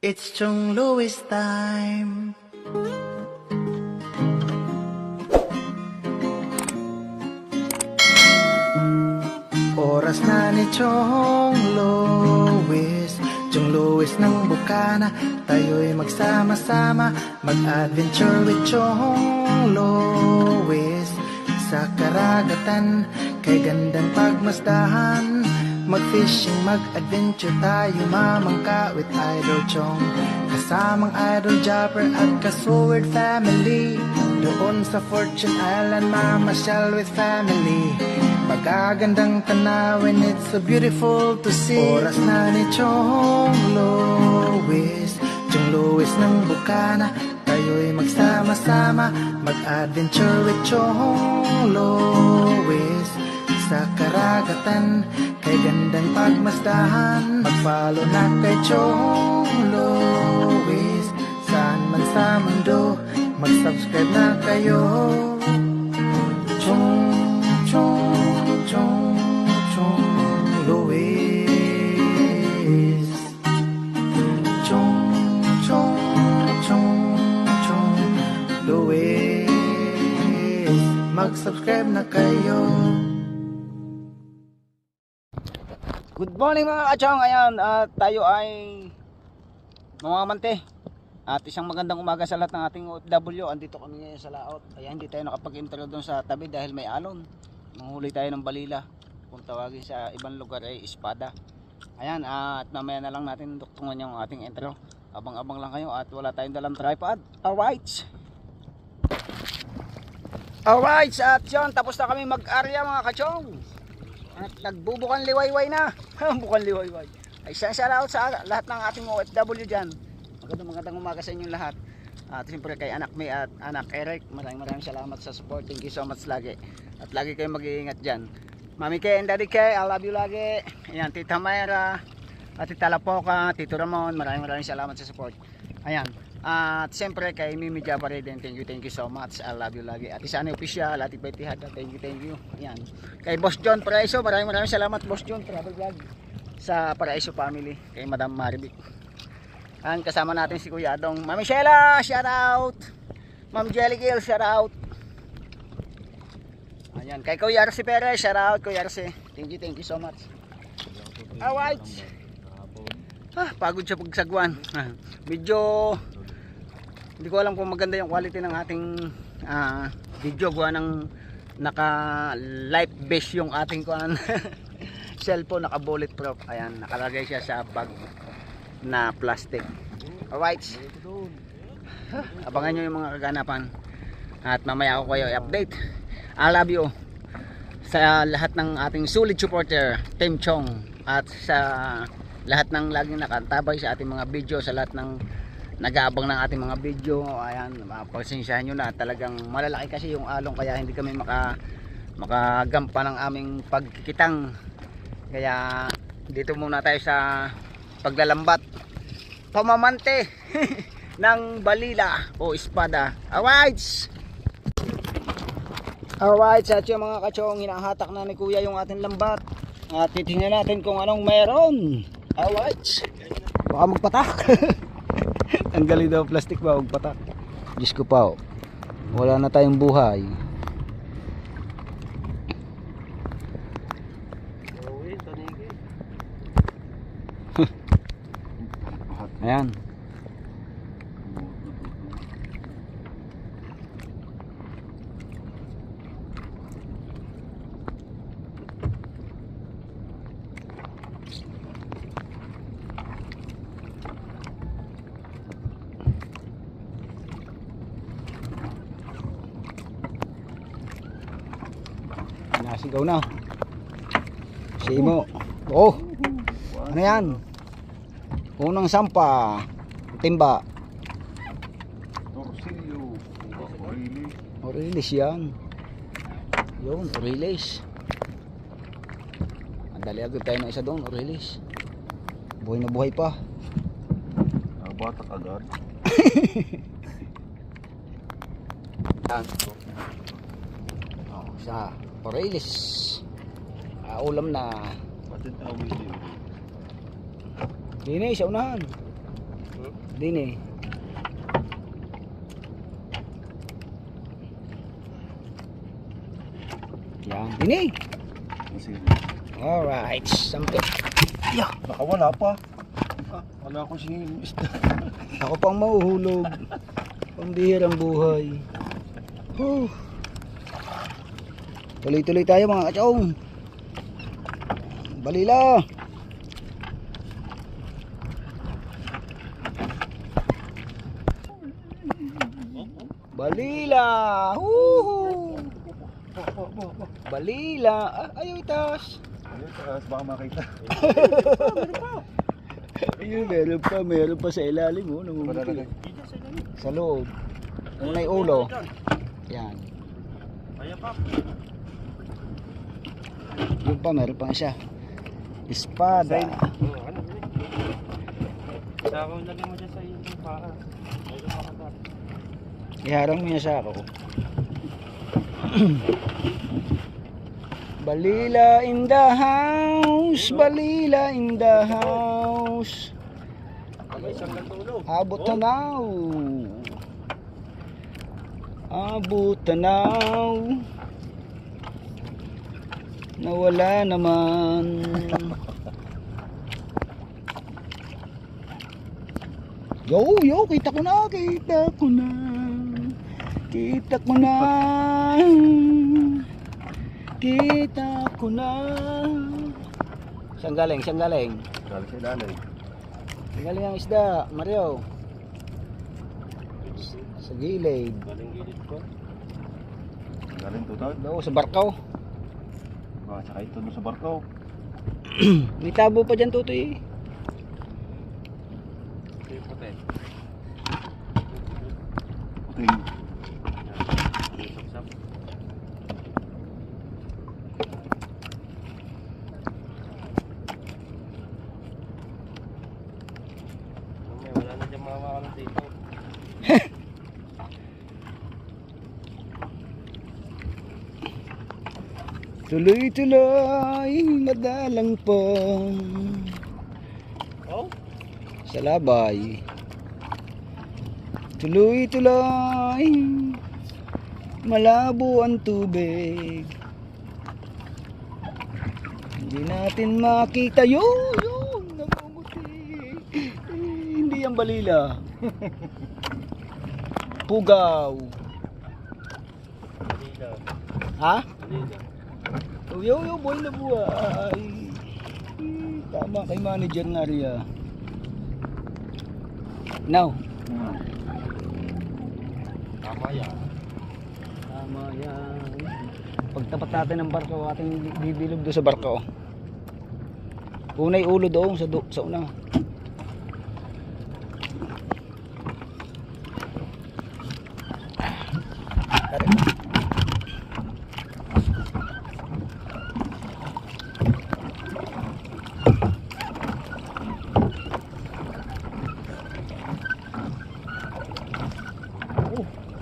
It's Chong Louis time. Oras na ni Chong Louis, Chong Louis ng Bukana. Tayo'y magsama-sama, mag-adventure with Chong Louis. Sa karagatan, kay gandang pagmasdahan, mag-fishing, mag-adventure tayo, mamangka with Idol Chong. Kasamang Idol Jobber at Kasword family. Doon sa Fortune Island, mamasyal with family. Pagkagandang tanawin, it's so beautiful to see. Oras na ni Chong Louis, Chong Louis ng Bukana. Tayo'y magsama-sama, mag-adventure with Chong Louis. Sa karagatan, kay gandang pagmasdahan, mag-follow na kay Chong Louis. Saan man sa mundo, mag-subscribe na kayo. Chong Louis. Chong Louis. Mag-subscribe na kayo. Good morning mga kachong. Ayan, tayo ay mamamante. At isang magandang umaga sa lahat ng ating OFW. Andito kami ngayon sa laot. Ayan, hindi tayo nakapag-intro doon sa tabi dahil may alon. Manghuli tayo ng balila. Kung tawagin sa ibang lugar ay espada. Ayan, at mamaya na lang natin duktungan yung ating intro. Abang-abang lang kayo at wala tayong dalang tripod. Alright, at yun, tapos na kami mag-area mga kachong. At nagbubukan liwayway na. Bukan liwayway. Ay shout out sa lahat ng ating OFW dyan. Magandang umaga sa inyong lahat. At siyempre kay anak May at anak Eric, maraming salamat sa support. Thank you so much lagi. At lagi kayong mag-iingat dyan. Mami Kay and Daddy Kay, I love you lagi. Ayan, Tita Mayra at Tita Lapoca, Tito Ramon, maraming salamat sa support. Ayan. At siyempre kay Mimi Jabari din, thank you so much. I love you lagi. At Isani Official, Ati Betihada, thank you. Ayan. Kay Boss John Paraiso, maraming salamat Boss John Travel Vlog sa Paraiso family, kay Madam Maribik. Ayan, kasama natin si Kuya Adong. Mami Sheila, shout out. Ma'am Jelly Gill, shout out. Ayan, kay Kuya Arce Perez, shout out Kuya Arce. Thank you so much. Alright. Pagod siya pagsagwan. Medyo hindi ko alam kung maganda yung quality ng ating video. Gawa ng naka life vest yung ating cellphone, naka bulletproof. Ayan, nakalagay siya sa bag na plastic. Alright. Abangan nyo yung mga kaganapan. At mamaya ako kayo i-update. I love you sa lahat ng ating solid supporter, Team Chong. At sa lahat ng laging nakantabay sa ating mga video, sa lahat ng nag-aabang ng ating mga video. Ayan, mapagsensahan nyo na talagang malalaki kasi yung along, kaya hindi kami makagampa ng aming pagkikitang. Kaya dito muna tayo sa paglalambat, pamamante ng balila o espada. Alright, sa yung mga kachong, hinahatak na ni Kuya yung ating lambat. At titingnan natin kung anong meron. Alright, baka magpatak. Ang galing daw, plastic ba, magpatak. Diyos ko pa, wala na tayong buhay. Ayan. Nasigaw na. Simo. Oh. Ano yan? Unang sampa. Timba. Torsilyo. Orilis yan. Yun, Orilis. Andali agad tayo ng isa doon, Orilis. Buhay na buhay pa. Batak agad. Oh, sa Orilis. Ulam na. Patin tawid yun. Dini, sa unahan. Din eh. Yan, din eh. Masira. Alright, sampit. Yeah. Baka wala pa. Wala ko singing isda. Ako pang mahuhulog. Pambihirang buhay. Huh. Tuloy-tuloy tayo mga kachong. Balila. Balila. Woohoo. Balila. Ayaw itas. Ayun, taas baka makita. Ayun, meron pa sa ilalim oh, namumuti. Sa loob. Una yung ulo. Yan. Yung pa, meron pang isa. Espada. Sako lagay mo dyan sa iyong paa. Iharang mo yan sa ako. Balila in the house. Balila in the house. Abot na now. Abot na now. Nawala naman. Yo, kita ko na. Kita ko na. Kita ko na. Kita ko na. Saan galing? Saan galing? Galing sa ilalay. Saan galing ang isda, Mario? Sa gilid. Galing gilid ko. Galing tutod. Oo, sa barkaw. Baka tsaka ito doon sa barko. May tabo pa dyan, Tutoy. Ito yung puti. Puting. Sapsap. Wala na dyan mawawala dito. Tuloy-tuloy, madalang pa. Oh? Sa labay. Tuloy-tuloy, malabo ang tubig. Hindi natin makita. Yun, namumuti. Hindi yan balila. Pugaw. Balila. Ha? Balila. Yo, boy na buhay. Tama kay manager nga riya. Now. Tama yan. Tama yan. Pagtapat natin ng barko, ating bibilog doon sa barko. Unay ulo doon sa una.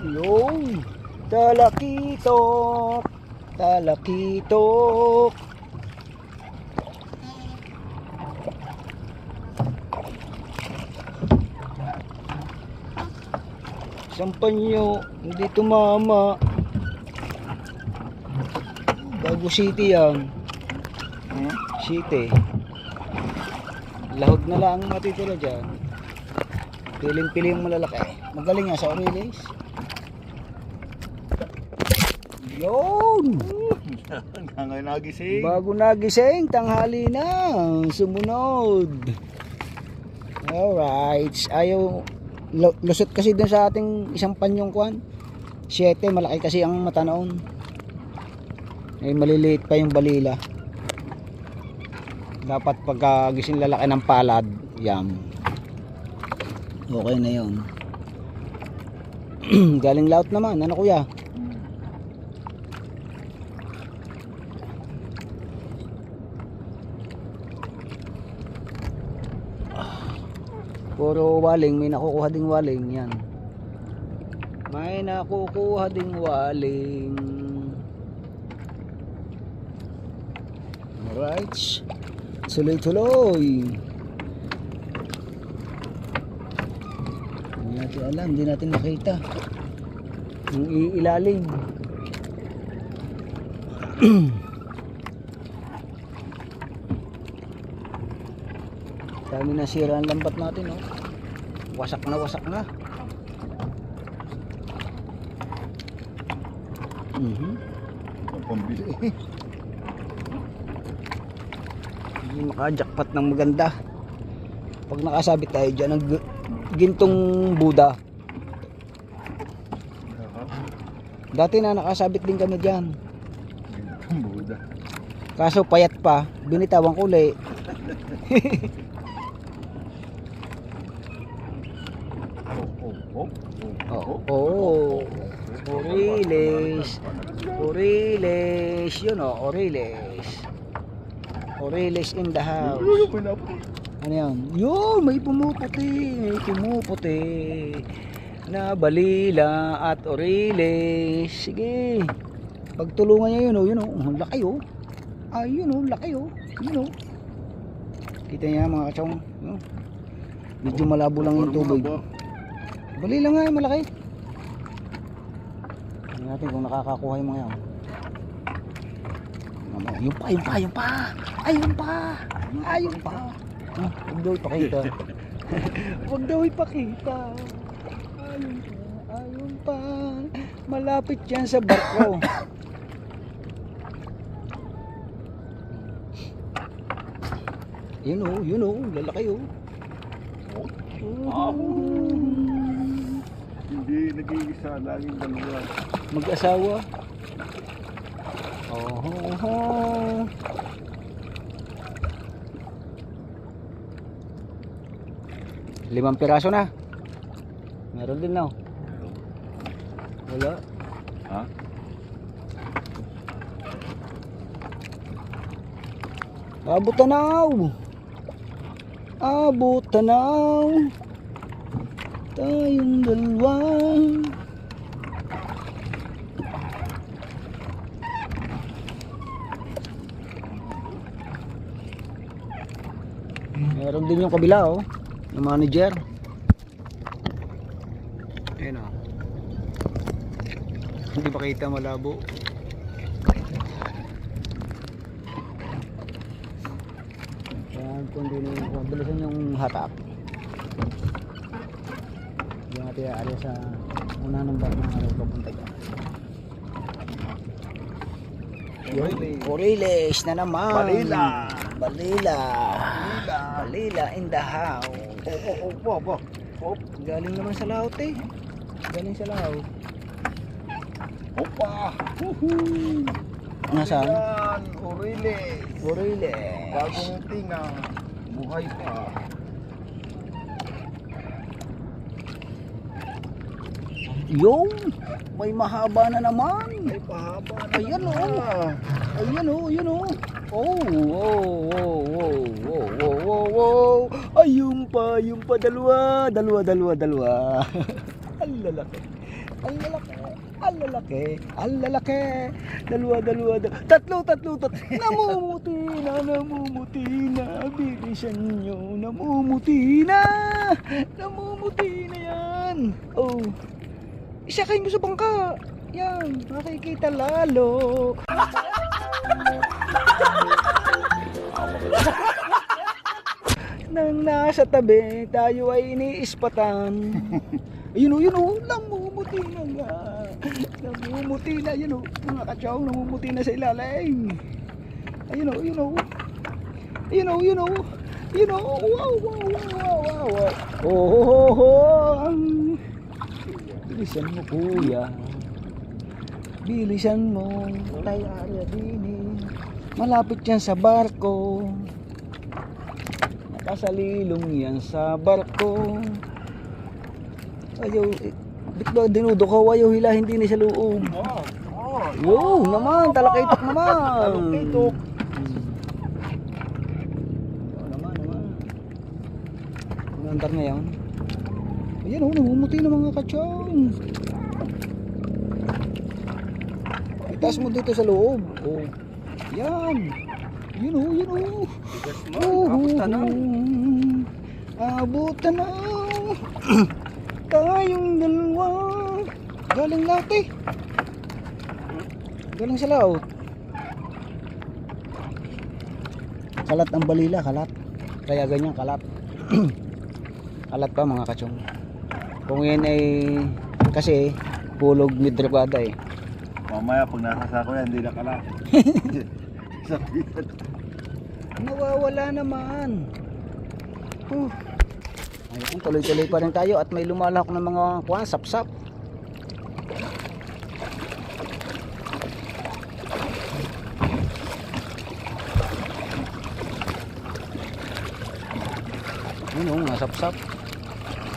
Yun, talakitok, talakitok. Sampanyo, hindi tumama. Bago city yan. City. Lahod na lang matitira dyan. Piling-piling yung malalaki. Magaling nga sa Orilis. Yun! Hanggang ngayon nagising. Bago nagising, tanghali na. Sumunod. Alright. Ayaw, lusot kasi dun sa ating isang panyong kwan. 7, malaki kasi ang mata noon. Eh, maliliit pa yung balila. Dapat pagkagising lalaki ng palad, yam. Okay na yun. Galing laut naman, ano kuya? Puro waling, may nakukuha ding waling yan. May nakukuha ding waling. Alright. Tuloy-tuloy. natin alam, hindi natin makita yung ilalim. Dami na sira ang lambat natin, oh. Wasak na, wasak na. Ang pambili. Hindi makajakpat ng maganda. Pag nakasabit tayo dyan ng gintong Buddha. Dati na nakasabit din kami dyan. Ang Buda. Kaso payat pa, binitawan ko ulit. Oriles. Oriles. Yun o, Oriles. Oriles in the house. Ano yan? Yun, may pumuputi. May pumuputi. Na balila at Oriles. Sige. Pagtulungan niya yun o. Yun o. Ang laki o. Ay, yun o. Laki o. Yun o. Kita niya mga kachong. Yun. Medyo malabo lang yung tubig. Balila nga, malaki. Tingnan natin kung nakakakuha yung mga yan. Yung pa, yung pa, yung pa. Ay, yung pa. Ay, yung pa. Huwag daw ipakita. Huwag daw ipakita. Ayun pa, ayun pa. Malapit yan sa barko. Yun o, lalaki o. Hindi nag-iisa, laging dalawa. Mag-asawa. Oh. 5 piraso na. Meron din na. Wala. Ha? Abot tanaw. Abot tanaw. Tayong dalawa. Meron din yung kabila oh. Yung manager. Ayun oh. Hindi makita, malabo. Kaya kung hindi bilisan yung hatak. Hindi natin aari sa una ng bar ng araw papunta dyan. Oriles na naman. Balila. Balila. Balila in the house. Galing naman sa laut eh. Galing sa laut. Opa! Nasaan? Yan, Oriles. Oriles. Bagong tinga. Buhay pa. Yung may mahaba na naman. Ay, pahaba na. Ayan o. Ayan o, yun o. Ayun pa, dalawa. Ang lalaki. Ang lalaki. Ang lalaki. Ang lalaki. Dalawa. Tatlo. Namumuti na. Bilisan nyo. Namumuti na yan. Oh. Isakay mo sa bangka. Yan, makikita lalo. Nang nasa tabi, tayo ay iniispatan. Yun o, namumuti na nga. Namumuti na, yun o. Mga katsaw, namumuti na sa ilalim. Ayun o. Wow. Oh. Bilisan mo kuya. Bilisan mo. Tayo area din. Malapit yan sa barko. Nakasalilong yan sa barko. Ayaw, bit ba dinudukaw, ayaw hilahin din sa loob. Yo, naman, talakitok naman. Talakitok. Naman. Nandar na yan. Ayan oh, namumuti na mga katsang. Itaas mo dito sa loob. Oh. Yan. Yun oh. Abot tanaw. Abot tanaw. Tayo tayong dalawa. Galing laut eh. Galing sa laut. Kalat ang balila, kalat. Kaya ganyan, kalat. Kalat pa mga kachong. Kung yan ay kasi pulog midribada eh. Mamaya pag nakasako yan, hindi na kala. Nawawala naman. Ayun, tuloy-tuloy pa rin tayo at may lumalak ng mga kuwan, sap-sap. Yun o, mga sap-sap.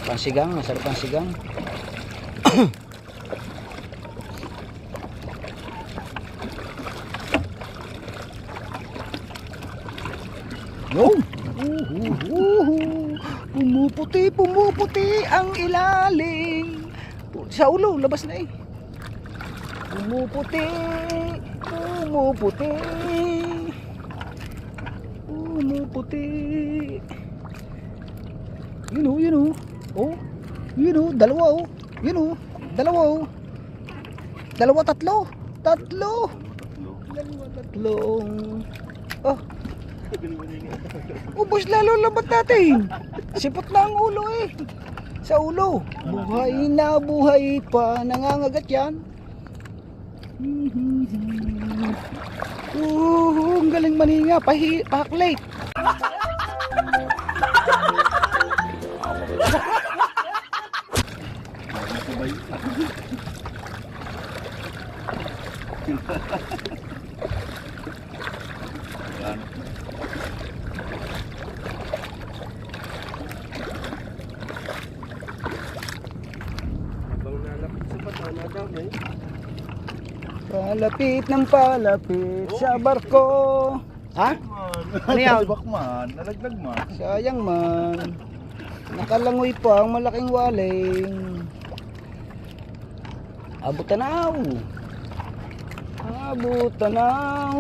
Pansigang, masarap pansigang. Yun! Pumuputi, pumuputi ang ilalim. Sa ulo, labas na eh. Pumuputi, pumuputi. Pumuputi. Yun o, yun o. Oh, yun o, dalawa o. Yun o, dalawa o. Dalawa, tatlo. Tatlo. Dalawa, tatlo. Oh. Ubus lalo labat natin. Sipot na ang ulo eh. Sa ulo. Buhay na buhay pa. Nangangagat yan. Ang galing maninga. Pahaklate. Habang nalapit sa bata, nadamay. Palapit ng palapit sa barko. Ha? Ano yan? Nalibak man, nalaglag man. Sayang man. Nakalangoy pa ang malaking waling. Abot tanaw. Abot tanaw.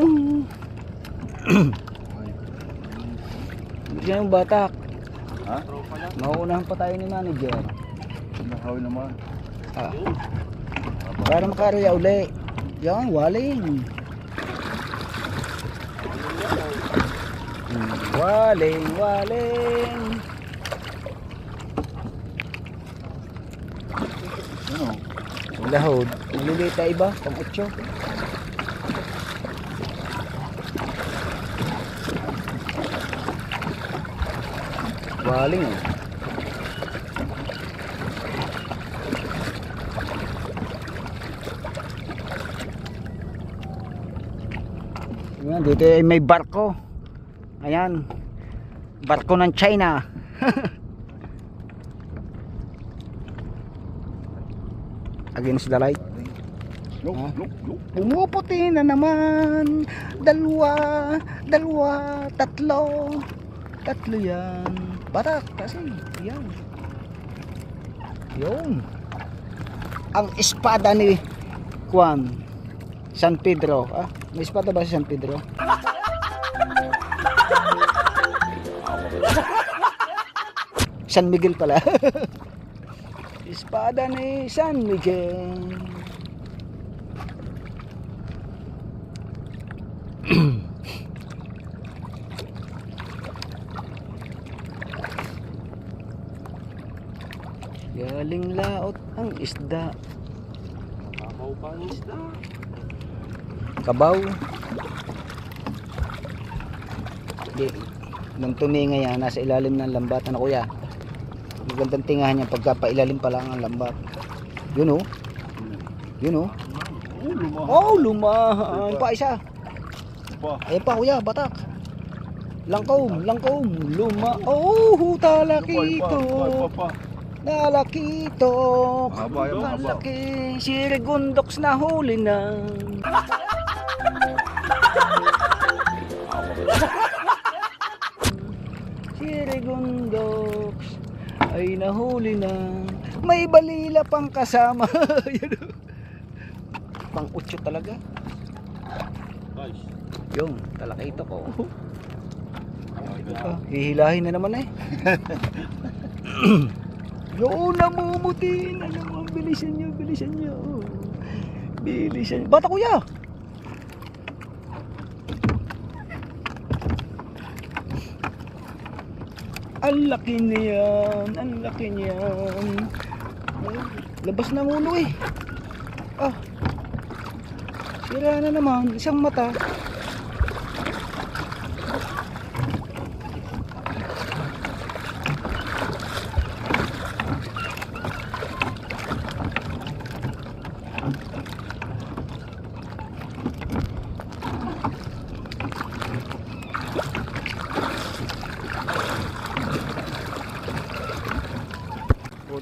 Diyan yung batak. Ha? Tropa lang. Mauunahan pa tayo ni manager. Nakawi naman. Ah. Para makaraya uli. Yan, waling. Waling, waling. Ano? Lahod. Maliliit na iba, pang 8. Waling. Ayan, dito ay may barko. Ayan. Barko ng China. Against the light. Look, Ha? look, look. Pumuputi na naman. Dalawa, dalawa, tatlo. Tatlo yan. Batak kasi. Yan. Yun. Ang espada ni Juan San Pedro. Ah, may espada ba si San Pedro? San Miguel pala. Espada ni San Miguel. Galing laot ang isda. Kakaw pa ang isda. Kabaw. Di, nung tuminga yan, nasa ilalim ng lambat. Ano kuya? Magandang tingahan niya pagka pailalim pa lang ang lambat. Yun o. Yun o. Lumahan. Oh, lumahan. Pa isa. Pa. Ayan pa kuya, batak. Langkom, langkom. Oh, talakito. Pa. Nalakito. Mahaba yan, mahaba. Malaki. Si Regundox na huli na. Si Regundox ay nahuli na. May balila pang kasama. Yan o. Pang 8 talaga. Guys. Yung, talakito ko. Hihilahin na naman eh. Yung namumutin. Alam mo, bilisan nyo, bilisan nyo. Bilisan nyo. Bata kuya! Ang laki niyan, ang laki niyan. Ay, labas ng ulo eh. Ah. Sira na naman, isang mata.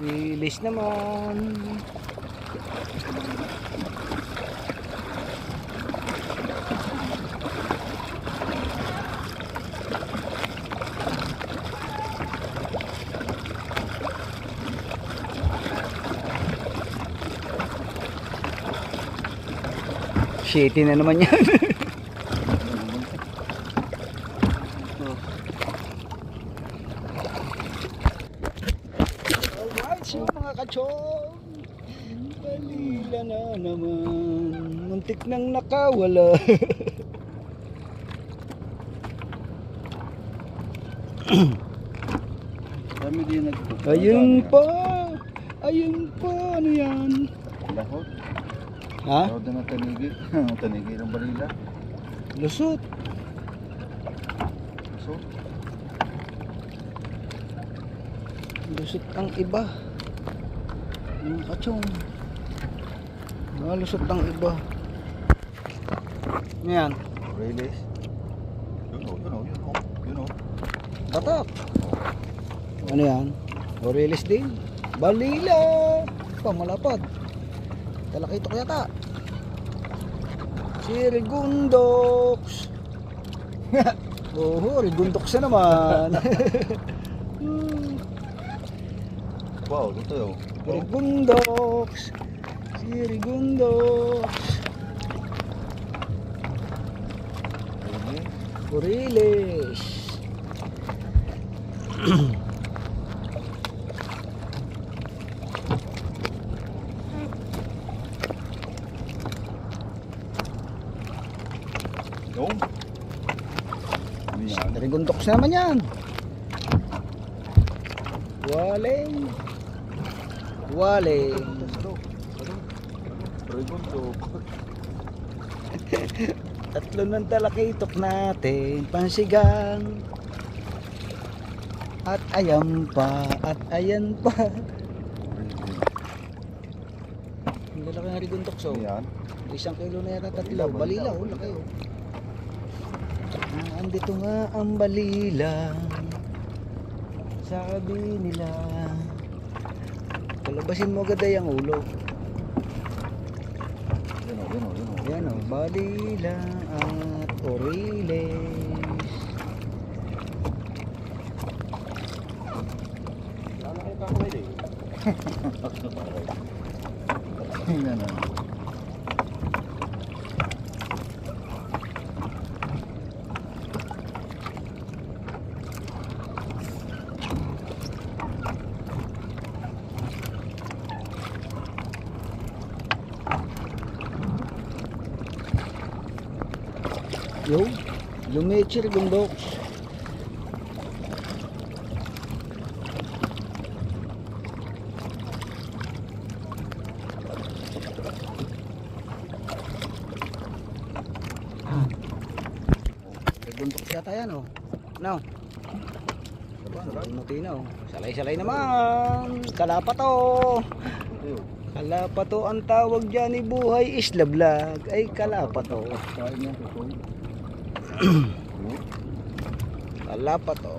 Release naman. Shitty na naman yan. Alright, so mga kachong, balila na naman, muntik nang nakawala. Dami din nagtutup. Ayun pa, ano yan? Lahot. Ha? Lahot na tanigi. Tanigi ng balila. Lusot. So, Lusot ang iba. Mga kachong. Lusot ang iba. Ano yan? release. Yun o. Batak. Ano yan? Release din. Balila. Pamalapad. Talakito ko yata. Si Rigundox. Oo, Rigundox na naman. Wow, ito yun. Rigundox. Si Rigundox. Release. Yung? Ano yan? Rigundox na naman yan. Waling. Waling. Rigundox. Tatlo ng talakitok natin, pansigang. At ayan pa, at ayan pa. Ang lalaki ng Rigundox oh. Ano yan? 1 kilo na yata, Balila, tatlo. Balila oh, laki oh. Andito nga ang balila. Sabi nila, palabasin mo agad ay ang ulo. Yun o. Yan o, balila at oriles. Wala na kayo kakamay eh. Tingnan na. Yo, lumechi Rigundox. Rigundox yata yan oh. No. Muti na oh. Salay-salay naman. Kalapato. Kalapato ang tawag dyan ni Buhay Isla Vlog. Ay kalapato. Kain niya, tutoy. Kalapato.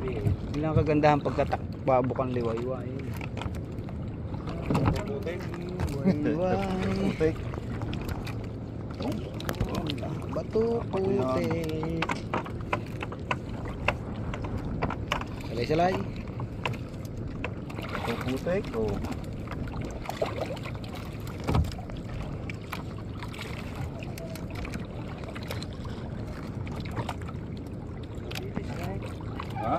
Hindi lang kagandahan pagkatakpa bukang liwayway. Liwayway. Putik. Bato putik. Salay-salay. Ito putik. Oh. Ha?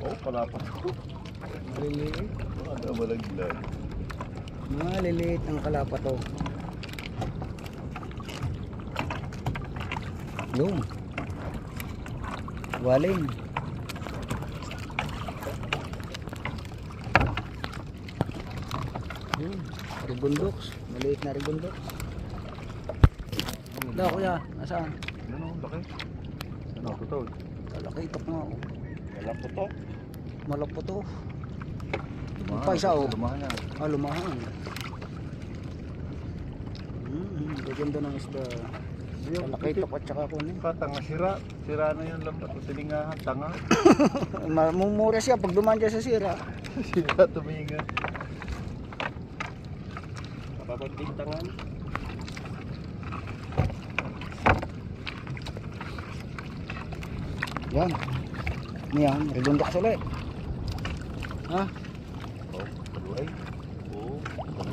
Oh, kalapat ko. Maliliit. Ada malaglag. Maliliit ang kalapato. Yung. Waling. Yun. Ribundoks. Maliit na ribundoks. Da, kuya. Nasaan? Ano, laki. Ano, totoo. Laki itok nga. Oh. Wala po to. Malapot to. Pa isa oh. Lumahan na. Ah, lumahan. Gaganda ng isda. Malaki itok at saka kunin. Tanga sira. Sira na yun lambat. Tilingahan, tanga. Mumura siya pag dumaan dyan sa sira. Sira tuminga. Papagtintangan. Yan. Yan, rebundok ulit. Ha? Oh, dalawa ay.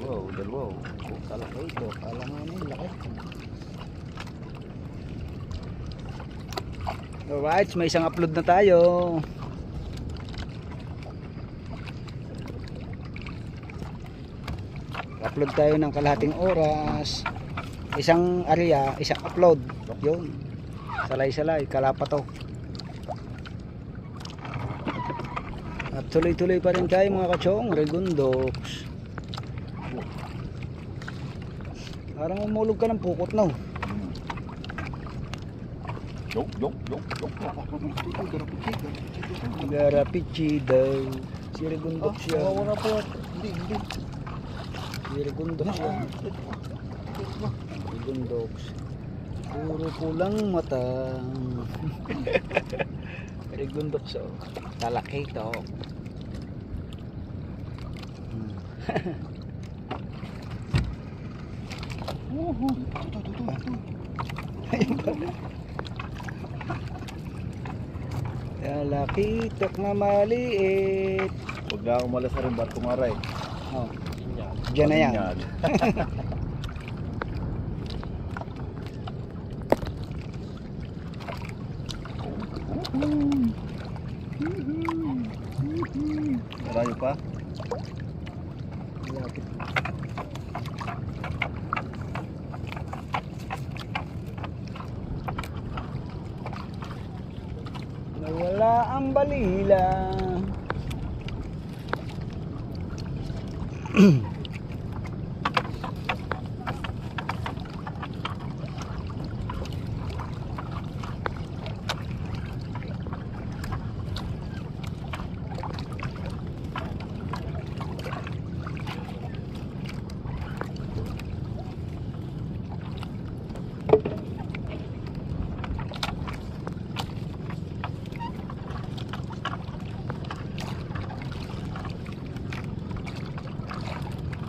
Oh, dalawa. Oh, kalaki ito. Kala nga na yung laki. Alright, may isang upload na tayo. Upload tayo ng kalahating oras. Isang area, isang upload. Yun. Salay-salay, kalapato. At tuloy-tuloy pa rin tayo mga kachong, Regundoks. Parang umulog ka ng pukot no. Yok. Garapichi daw. Si Regundoks yan. Wala po. Hindi. Si Regundoks yan. Regundoks. Puro pulang mata. Regundoks oh. Talaki ito. Talaki ito na maliit. Huwag na akong malas na rin ba't kumaray. Oh. Diyan na yan. Malayo pa. Malapit. Nawala ang balila.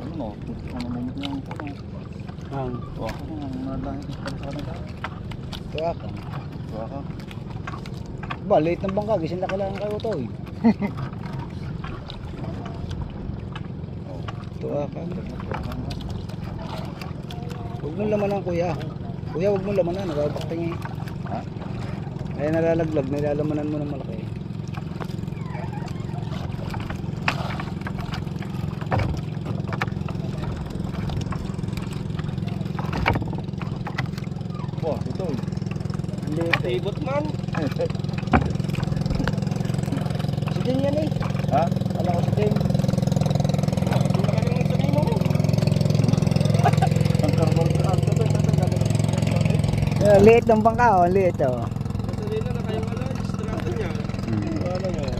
Ano mamamit niya ako. Ang Tuwa ka na, nalangit ka sa kanila. tuwa ka. Tuwa ka. Ba, late ng bangka. Gising na kailangan kayo to eh. Tuwa ka. Huwag mong lamanan kuya. Kuya, huwag mong lamanan. Nababakting eh. Ha? Ay nalalaglag. Nilalamanan mo ng malaki. Oh, ito. Ang liit eh. Tibot man. Si Jen yan eh. Ha? Kala ko si Jen. Ang karbon ka. Liit ng bangka oh. Liit oh. Gasolina na kayo wala. Distrato niya. Ano nga yan?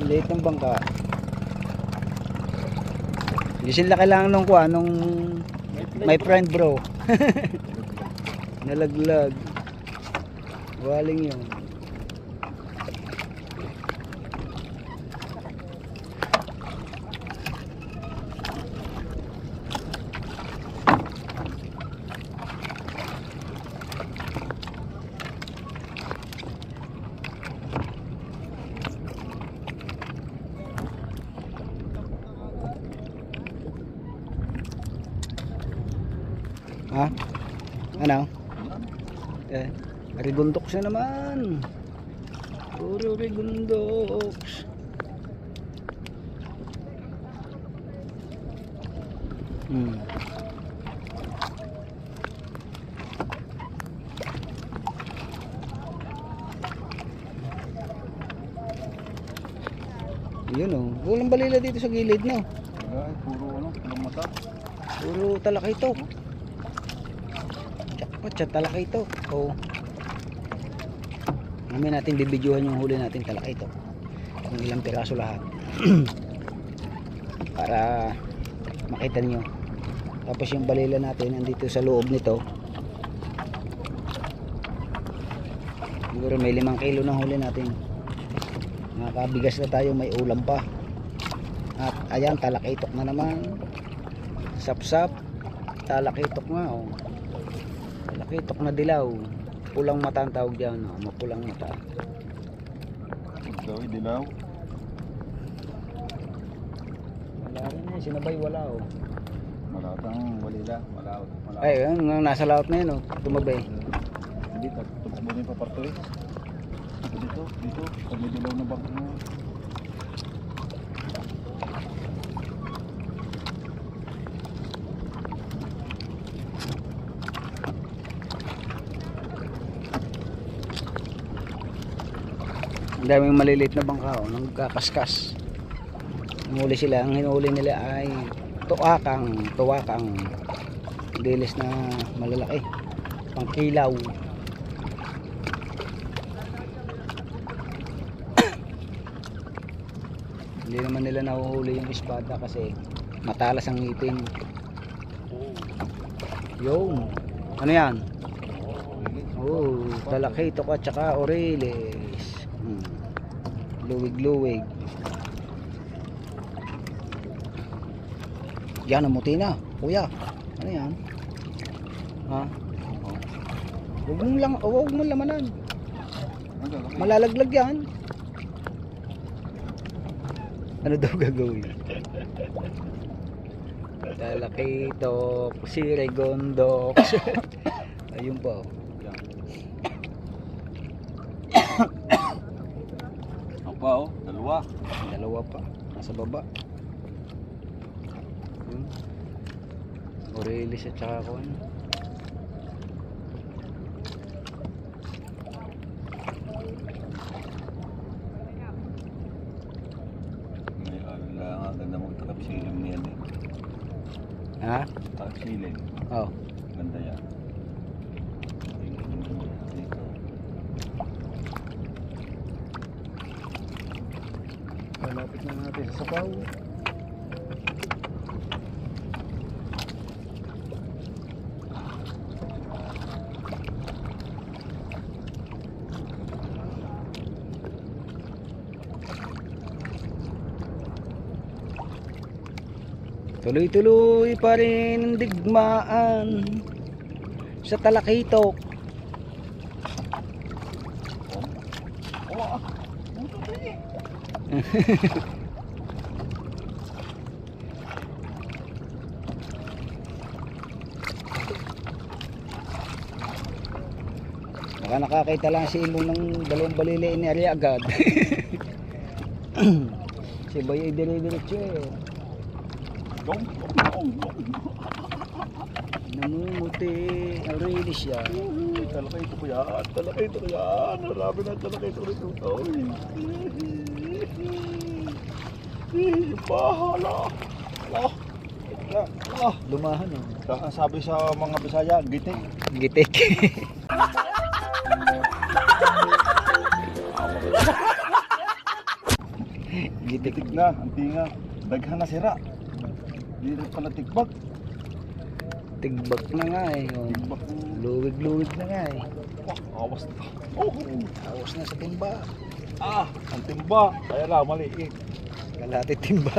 Liit ng bangka. Hindi sila kailangan nung kuha nung my friend bro. Nalaglag. Waling yun. Ha? Ano? Eh, Regundoks na naman. Puro Regundoks. Yun oh. Walang balila dito sa gilid no. Ay, puro ano, walang mata. Puro talakay to. Jackpot siya talakay to. Oh. Ngayon natin bibidyohan yung huli natin talakay to. Kung ilang piraso lahat. Para makita niyo. Tapos yung balila natin nandito sa loob nito. Siguro may 5 kilo ng huli natin. Nakabigas na tayo, may ulam pa. At ayan, talakitok na naman. Sapsap, talakitok nga oh. Talakitok na dilaw. Pulang mata ang tawag diyan, oh. Mapulang mata. Daw, dilaw. Wala rin eh, sinabay wala oh. Malatang walila. Malaot. Ay, yun, nasa laot na yun oh. Tumabay. Hindi, tugbo na yung paparto eh. Dito. Pag may dilaw na bangko mo. Ang daming maliliit na bangka oh, nagkakaskas. Huli sila, ang hinuli nila ay tuwakang dilis na malalaki, pangkilaw. Hindi naman nila nahuhuli yung espada kasi matalas ang ngipin. Yung ano yan? Oh, talakitok at saka oreles. Luwig. Yan ang muti na, kuya. Ano yan? Ha? Huwag mo lamanan. Malalaglag yan. Ano daw gagawin? Talakitok, si Regundoks. Ayun pa. Apa oh, Dalawa pa. Nasa baba. Orelis at saka kuwan. Ang ganda magtakap silim niyan eh. Ha? Takap silim. Oh. Ganda yan. Dito. Malapit na natin sa sabaw. Tuloy-tuloy pa rin ang digmaan sa talakitok. Baka nakakita lang si Imo ng dalawang balili ni Ari agad. Si Boy ay dire-diretso eh. Namumuti, already siya. Talakay ito ko yan. Marami na talakay ito rito. Bahala. Lumahan oh. Sabi sa mga Bisaya, gitik. Gitik. Gitik na, ang tinga. Daghan na sira. Di rin pala tigbak. Tigbak na nga eh. Oh. Tigbak. Luwig na nga eh. Awas na. Awas na sa timba. Ang timba. Kaya lang, maliit. Kalahati timba.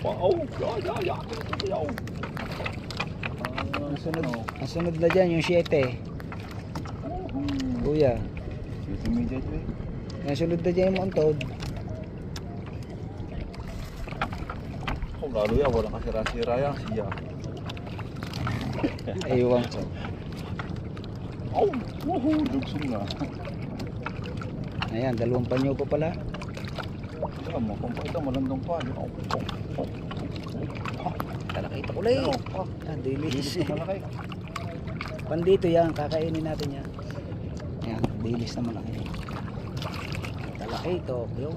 Ang sunod na dyan yung 7. Kuya. Immediately. Ang sunod na dyan yung untod. Lalo yan, walang kasira-sira yan. Siya. Aywan ko. Dugsong na. Ayan, dalawang panyo pa pala. Ito mo, kung ito malandong pa. Talakita ko ulit. Yan, dilis. Ito malaki. Pandito yan, kakainin natin yan. Yan, dilis na malaki. Talakita, yun.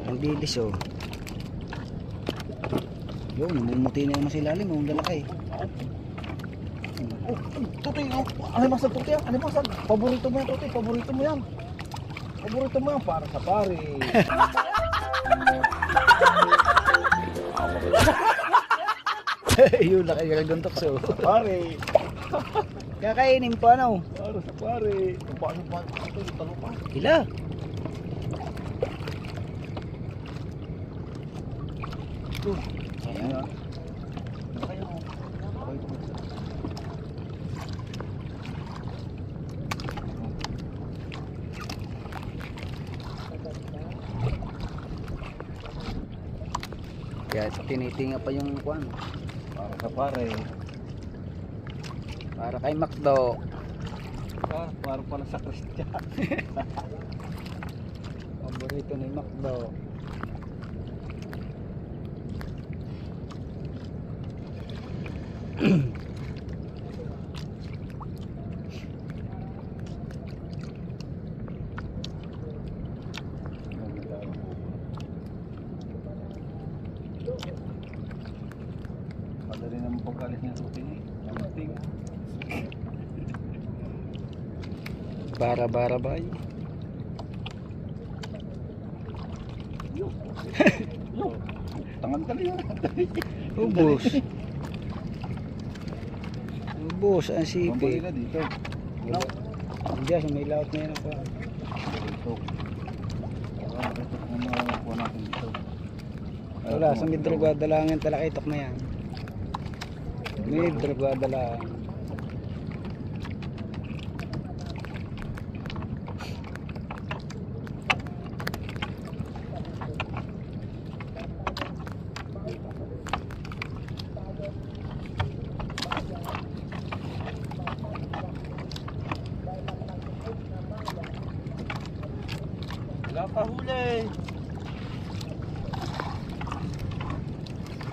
Ang dilis oh. Yun, namumuti na yung masilalim, ang lalaki. Tutoy, alimasag tutoy yan, alimasag. Paborito mo yan tutoy, paborito mo yan. Paborito mo yan para sa pare. Yun, laki ka gantok so. Pare. Kakainin pa ano? Para sa pare. Kung paano pa ito, talo pa. Ila. Ito. Ayan. Kaya mo. Kaya tinitinga pa yung kwan. Para sa pare. Para kay Macdo. Para pala sa Christian. Paborito ni Macdo. Madali naman pag-alis niya tutoy. Amating. Bara bay. Tangan ka lang. Ubos. Ubos ang Pambali sipi. ka dito. No. Diyan sa may laot na yan ako. Dito. Ito kung makuha natin dito. Wala, sa midrogada lang yung talakitok na yan. Midrogada lang. Wala pa huli.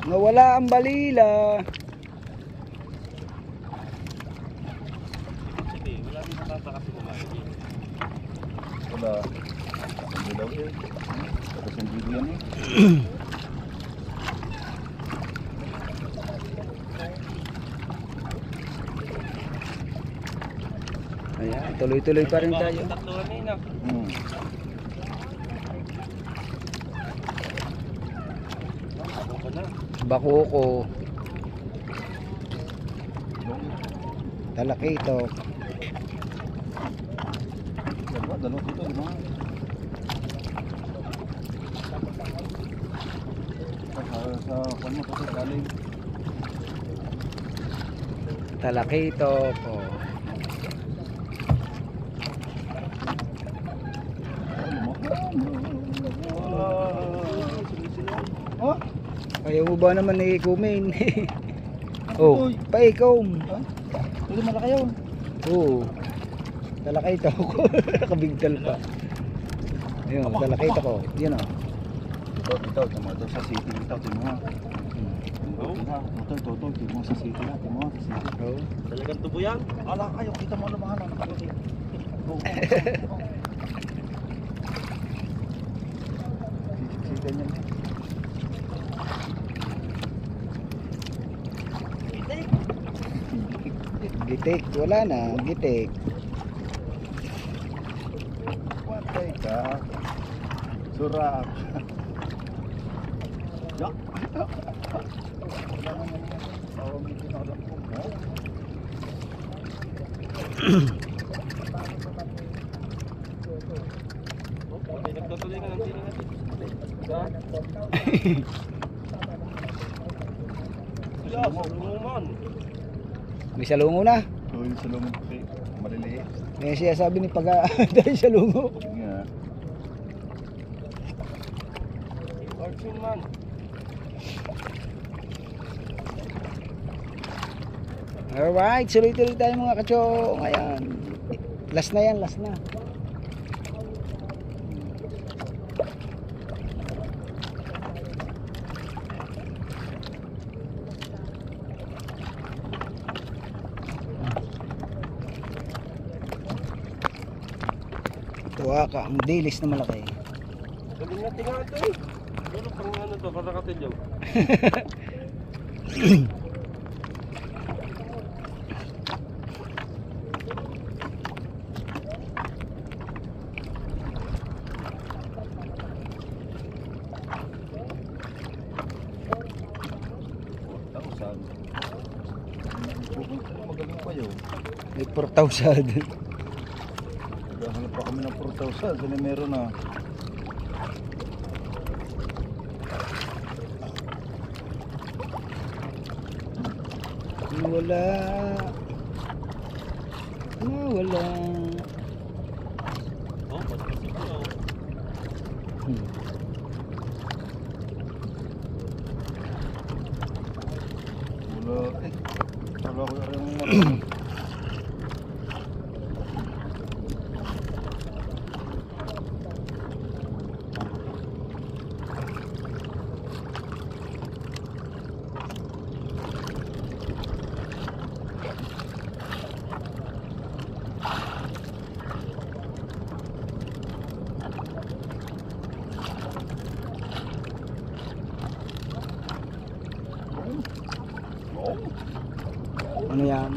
Nawala ang balila. Sige, wala din natata kasi kumain. Wala. Ang dilaw eh. Tapos ang video yan eh. Ayan, tuloy-tuloy pa rin tayo. Tatlo kanina. Ako pa na. Bakuko. Talakitok. Dalawa dito, di ba? Sa kanya kasi galing. Talakitok. Oh. Oh, Ayaw mo ba naman i-kumain? Oh, paikom. hindi malaki yun. Oo. Talakita ko. Nakabigtal pa. Ayun, talakita ko. Yan o. Ito, ito sa city. Ito, timo. Ito, sa city na. Timo, sa city. Oo. Talagang tubo yan? Ala, ayaw, kita mo lumahan. Nakalaki. City niyan. Gitik. Wala na. Gitik. Patay ka. Surak. Ya. Okay, nagtutuloy na ng tira natin. Wala, sulungan. May salungo na. Tuwing sa lumang puti. Maliliit. May siya sabi ni pag dahil sa lungo. Nga. Cartoon man. Alright, suloy-tuloy tayo mga kachong. Ayan. Last na yan, last na. Tuwa ka, ang dilis na malaki. Galing natin nga ito eh. Siguro pang ano to, karakatilyaw. Tausan. Magaling pa yun. May 4,000. Naghahanap pa kami ng 4,000. Saan meron na? Wala. Wala. Oh, pati ko. Wala. Wala ko yung marami. Ano yan?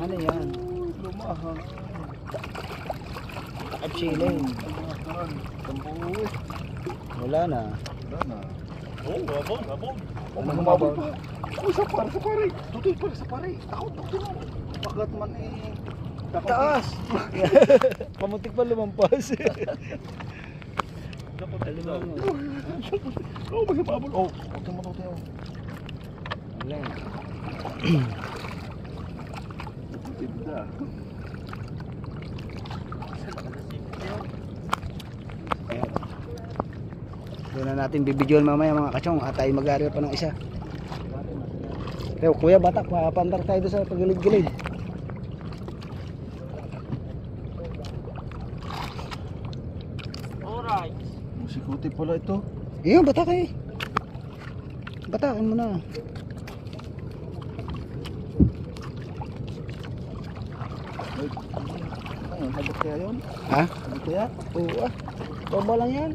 Ano yan? Lumahan. Absiling. Lumahan. Tambuwi. Wala na. Wala na. Oh, babon, babon. Oh, magmabal pa. Oh, sa pare. Tutoy pare sa pare. Takot na. Pagat man eh. Taas. Pamuntik pa lumampas. Dapat Alam mo. Oh, magmabal. Oh, huwag naman ako tayo. Wala. Ganda. Ayan. Doon na natin bibidyoan mamaya mga kachong at tayo mag-area pa ng isa. Pero kuya batak, papandar tayo doon sa pagilid-gilid. Alright. Musikuti pala ito. Iyo, batak eh. Batakin mo na. Wait. Ano, habot kaya yun? Ha? Habot kaya? Oo ah. Baba lang yan.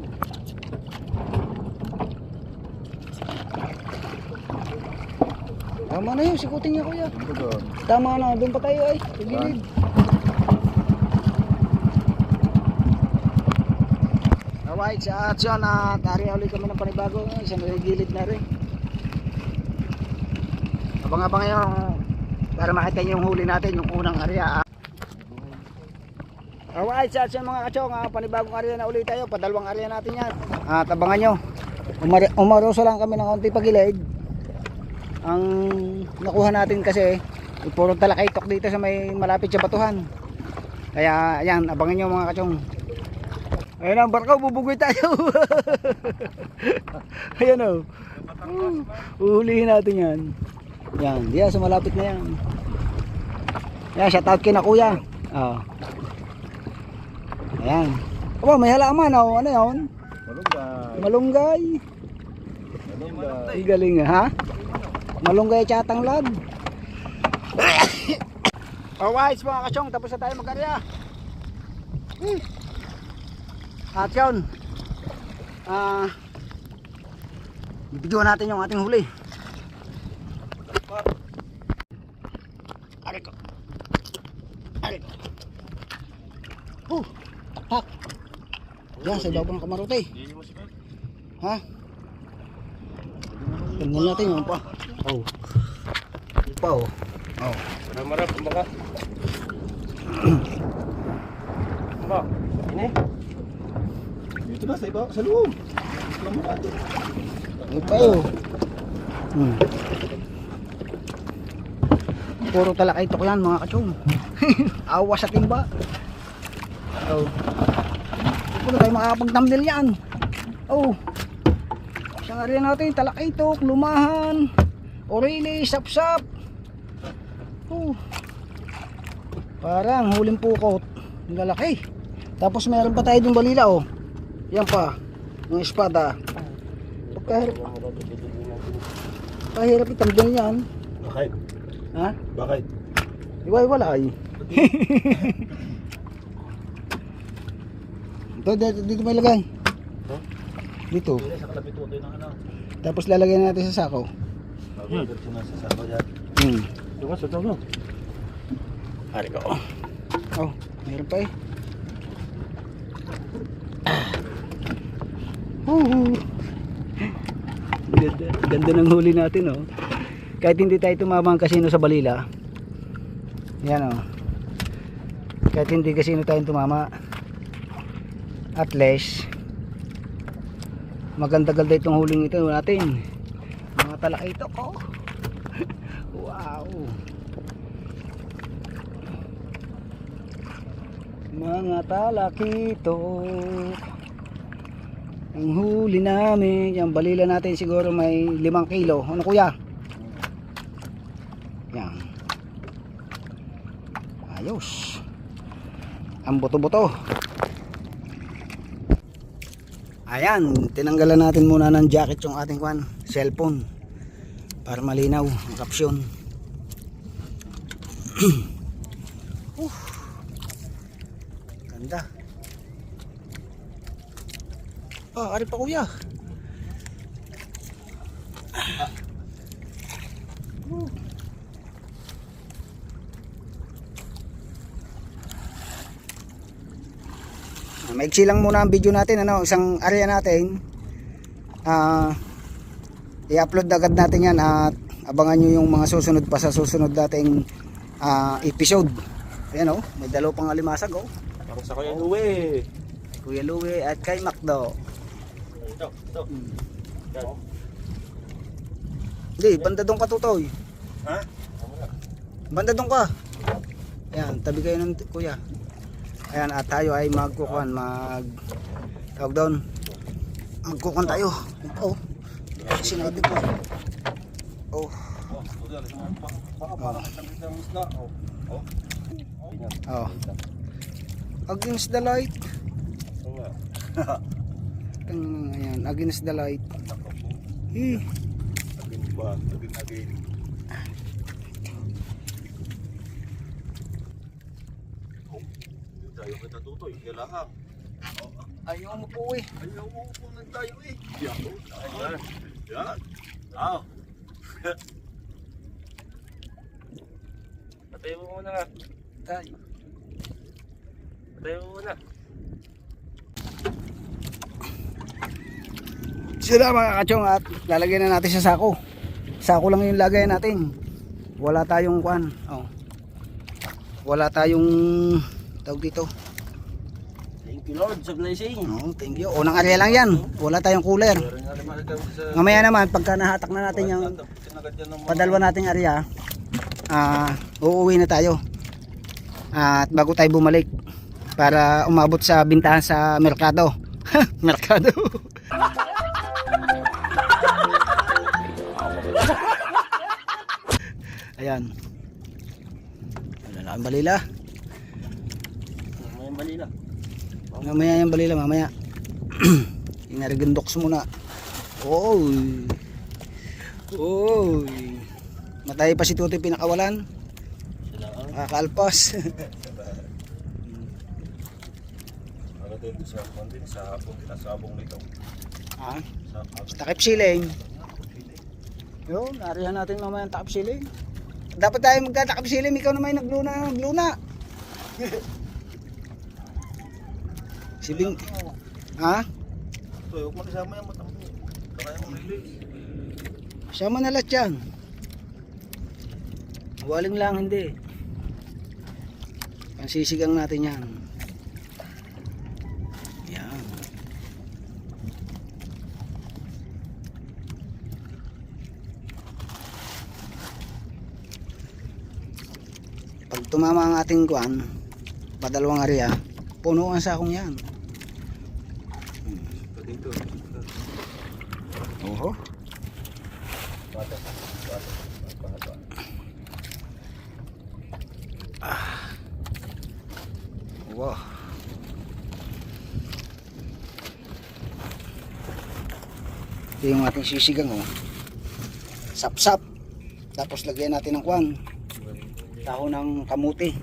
Tama na yun, sikutin niya kuya. Ano doon? Tama na, doon pa tayo ay. Pagilid. Alright, sa action at area ulit kami ng panibago. Isang gilid na rin. Abang-abang yung para makita niyo yung huli natin, yung unang area. Alright, sa action mga kachong, panibagong area na ulit tayo. Padalawang area natin yan. At abangan nyo. Umaroso lang kami ng konti pagilid. Ang nakuha natin kasi puro talakaytok dito sa may malapit sa batuhan. Kaya ayan, abangan nyo mga kachong. Ayun ang barko, bubugoy tayo. Ayan o. Uhulihin natin yan. Yan, diyan sa malapit na yan. Yan, shout out kina kuya. Ayan. Aba, may halaman o. Ano yun? Malunggay. Malunggay. Malunggay. Ang galing ha. Malunggay tsatang lad. Alright mga kachong, tapos na tayo mag-area. At yun, bibidyoan natin yung ating huli. Ariko. Hak. Yan sa ibabaw ng kamarote. Ha? Tingnan natin yung pa. Oh. Pa oh. Oh. Marap, kumbaga. Ba, ini? Dito na sa iba, sa loob. Alam mo natin. Yung pa oh. Puro talakaytok yan mga kachong. Awa sa timba. Oh. Wala tayo makakapag-thumbnail yan. Oh. Isang area natin, talakaitok, lumahan, orili, sapsap. Oh. Parang huling pukot. Ang lalaki. Tapos meron pa tayo dun balila oh. Yan pa. Yung espada. Pahirap i-thumbnail yan. Bakit? Ha? Bakit? Iwalay. Dito may lagay. Huh? Dito. Sa kalapit mo ng ano. Tapos lalagyan natin sa sako. Diretso na sa sako yan. Diba sa tago? Ari ko. Oh, meron pa eh. Ganda ng huli natin oh. Kahit hindi tayo tumama ang kasino sa balila. Yan oh. Kahit hindi kasino tayo tumama. At least maganda-ganda itong huling ito natin. Mga talakaitok oh. Wow. Mga talakitok. Ang huli namin, yung balila natin siguro may 5 kilo. Ano kuya? Yan. Ayos. Ang buto-buto. Ayan, tinanggalan natin muna ng jacket yung ating cellphone para malinaw ang caption. Ganda. Ah, ari pa kuya. Maiksi lang muna ang video natin, ano, isang area natin. I-upload agad natin yan at abangan nyo yung mga susunod pa sa susunod nating episode. Ayan oh, may dalaw pang alimasag oh. Parang sa Kuya Louie. Kuya Louie at kay Macdo. Ito. Yan. Hindi, banda doon ka tutoy. Ha? Banda doon ka. Ayan, tabi kayo ng kuya. Ayan, at tayo ay magkukuhan, tawag doon. Magkukuhan tayo. Oh. Sinabi ko. Oh. Oh. Against the light. Ayan, against the light. Eh. Tayo kita tutoy, kailangan. Ayaw mo po eh. Ayaw mo po lang tayo eh. Yan. Ah. Patay mo muna nga. Tayo. Patay mo muna. Sila mga kachong at lalagyan na natin sa sako. Sako lang yung lagay natin. Wala tayong kuan. Oh. Wala tayong tawag dito. Thank you Lord sa blessing. Oh, thank you. Unang area lang yan. Wala tayong cooler. Mamaya naman pagka nahatak na natin yung padalwa nating area, uuwi na tayo. At bago tayo bumalik para umabot sa bintahan sa merkado. Merkado. Ayan. Wala ang balila. May balila. Mamaya yung balila, mamaya. Inarigandoks muna. Oy. Oy. Matay pa si Tutoy pinakawalan. Kakaalpas. Ano din sa kondin sa sabong nito. Ah, takip siling. Yun, narihan natin mamaya ang takip siling. Dapat tayo magkatakip siling, ikaw naman yung nagluna. Sibing. Ha? Ito, huwag mo nasama yung matang. Kaya mo release. Sama na lahat yan. Waling lang hindi. Pansisigang natin yan. Yan. Pag tumama ang ating kuan, padalawang area, puno ang sakong yan. Ito dito. Oho. Wow. Ito yung ating sisigang, oh. Sap-sap. Tapos lagyan natin ng kwan. Dahon ng kamuti.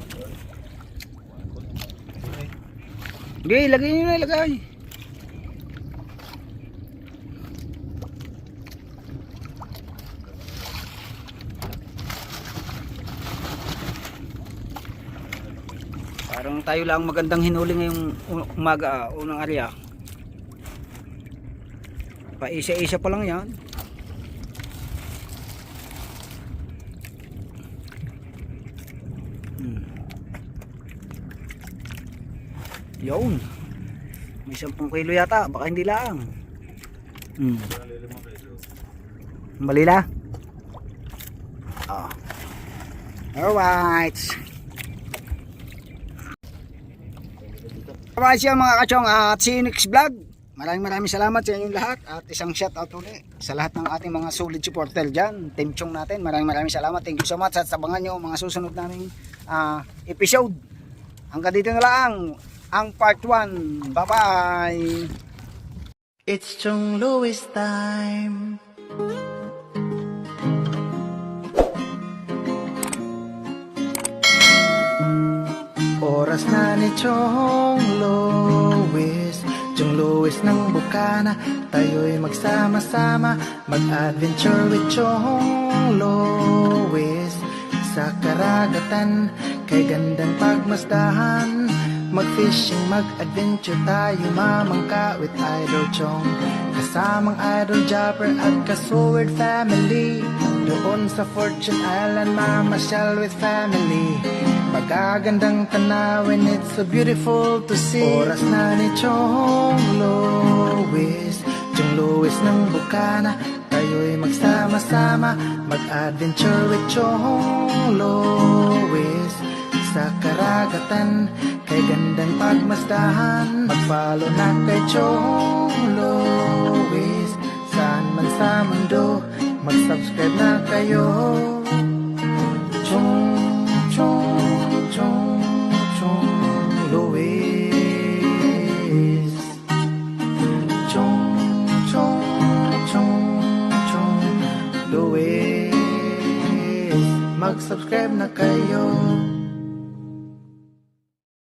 Hindi, lagay nyo na, lagay. Parang tayo lang magandang hinuli ngayong umaga, unang area. Paisa-isa pa lang yan. Yun. May 10 kilo yata, baka hindi lang. Malila. Oh. Alright. Alright siya mga kachong, at see you next vlog. Maraming salamat sa inyong lahat at isang shout out ulit sa lahat ng ating mga solid supporter dyan. Team Chong natin, maraming salamat. Thank you so much at sabangan nyo mga susunod naming episode. Hanggang dito na lang ang part 1. Bye bye. It's Chong Louis time. Oras na ni Chong Louis, Chong Louis ng Bukana. Tayo'y magsama-sama, mag-adventure with Chong Louis. Sa karagatan, kay gandang pagmasdahan, mag-fishing, mag-adventure tayo, mamangka with Idol Chong. Kasamang Idol Jobber at Kasword family. Doon sa Fortune Island, mamasyal with family. Magagandang tanawin, it's so beautiful to see. Oras na ni Chong Louis, Chong Louis ng Bukana. Tayo'y magsama-sama, mag-adventure with Chong Louis. Sa karagatan, kay gandang pagmasdahan, mag-follow na kay Chong Louis. Saan man sa mundo, mag-subscribe na kayo. Chong Louis. Chong Louis. Mag-subscribe na kayo.